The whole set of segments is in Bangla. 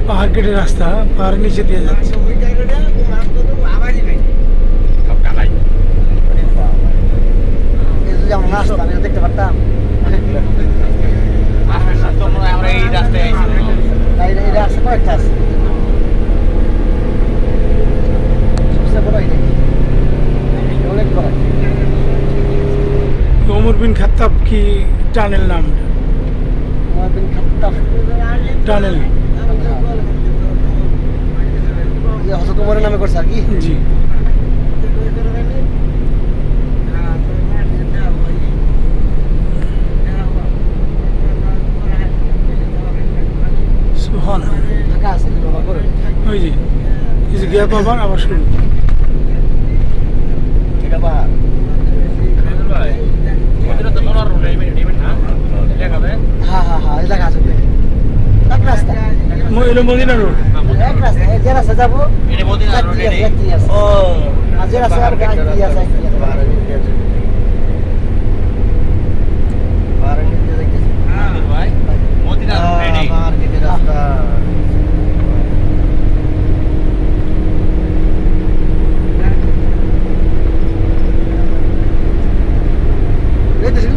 পাহাড় কেটে রাস্তা, পাহাড়ের নিচে দিয়ে যাচ্ছে। যেমন রাস্তা আমি দেখতে পারতাম, এই রাস্তায় এই রাস্তা কয়েকটা আছে, সবচেয়ে বড় এটা অনেক বড়। ওমর বিন খাত্তাব কি টানেল নাম? ওমর বিন খাত্তাব টানেল, যে হযরত ওমরের নামে করছে আর কি। জি। সুবহানাল্লাহ। ঢাকা আছে বাবা করে ওই যে এই যে গ্যাপ আবার শুরু। এটা পাহাড়। হ্যাঁ হ্যাঁ হ্যাঁ, এই জায়গা আছে এক রাস্তা, এটা মদিনা রোড। এক রাস্তা, যে রাস্তা যাবো একটি আছে, ও আর যে রাস্তা যাবো একটি আছে।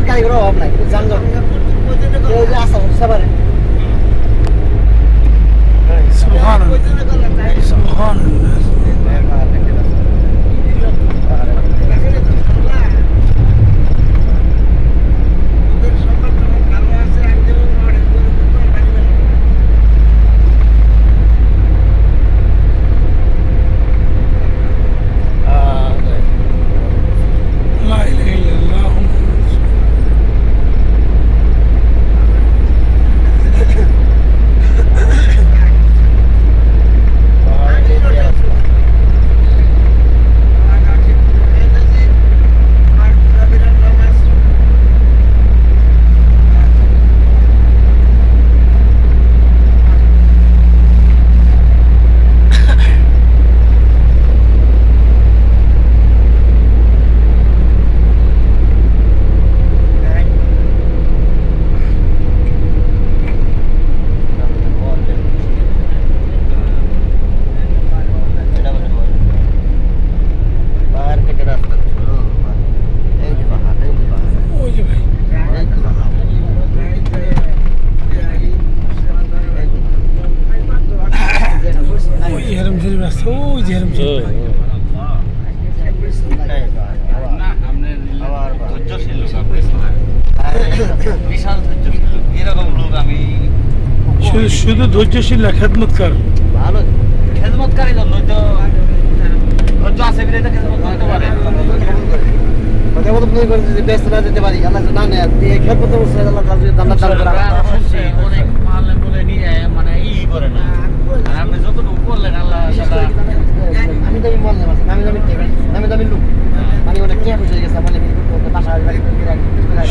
গাড়ি ঘোড়া অভাব নাই, যানজট রাস্তা উঠতে পারে। সুবহানাল্লাহ, সুবহানাল্লাহ। লা ইলাহা ইল্লাল্লাহ। ওই যে ভাই, ওই হেরম শরীফ রাস্তা, ওই যে হেরম শরীফ। বিশাল ধৈর্যশীল এরকম লোক আমি শুধু ধৈর্যশীল না, খেদমতকার। ভালো খেদমতকারী জন্যই তো ধৈর্য আছে বিধায় তো খেদমত করতে পারে। ব্যস্ত না যেতে পারি, আল্লাহ না নেয় খেলবো তো আল্লাহ জান্নাত দান করা। শুনছি অনেক মালে বলে নিয়ে মানে করে না, আর আপনি যতটুকু করলেন আল্লাহ আমি তো বললাম আমি দামি লোক, মানে ওটা কে বুঝে গেছে মানে বাসা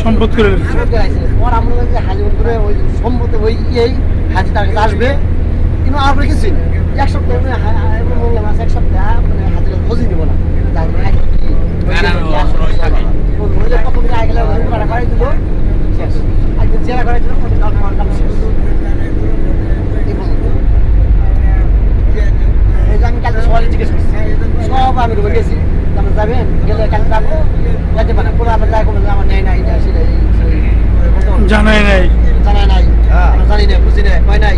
সম্পদ করে রেখেছে। ওর আমরা যে হাজি করে ওই সম্মত ওই এই হাজি তার কাছে আসবে, কিন্তু আর কিছুই না। এক সপ্তাহ বললাম এক সপ্তাহ মানে হাজির খোঁজই দিব না, প্রথম আগে গেলে করাই দিল শেষ, একদিন জেরা করাই দিল কাম শেষ। এই যে আমি কালকে সবাই জিজ্ঞেস করছি, সব আমি রুমে গেছি, আমরা যাবেন গেলে কালকে যাবো যেতে পারে পুরো আমরা যাই করবো আমার নেই নাই জানাই নাই, জানা নাই, আমরা জানি না বুঝি না, হয় নাই।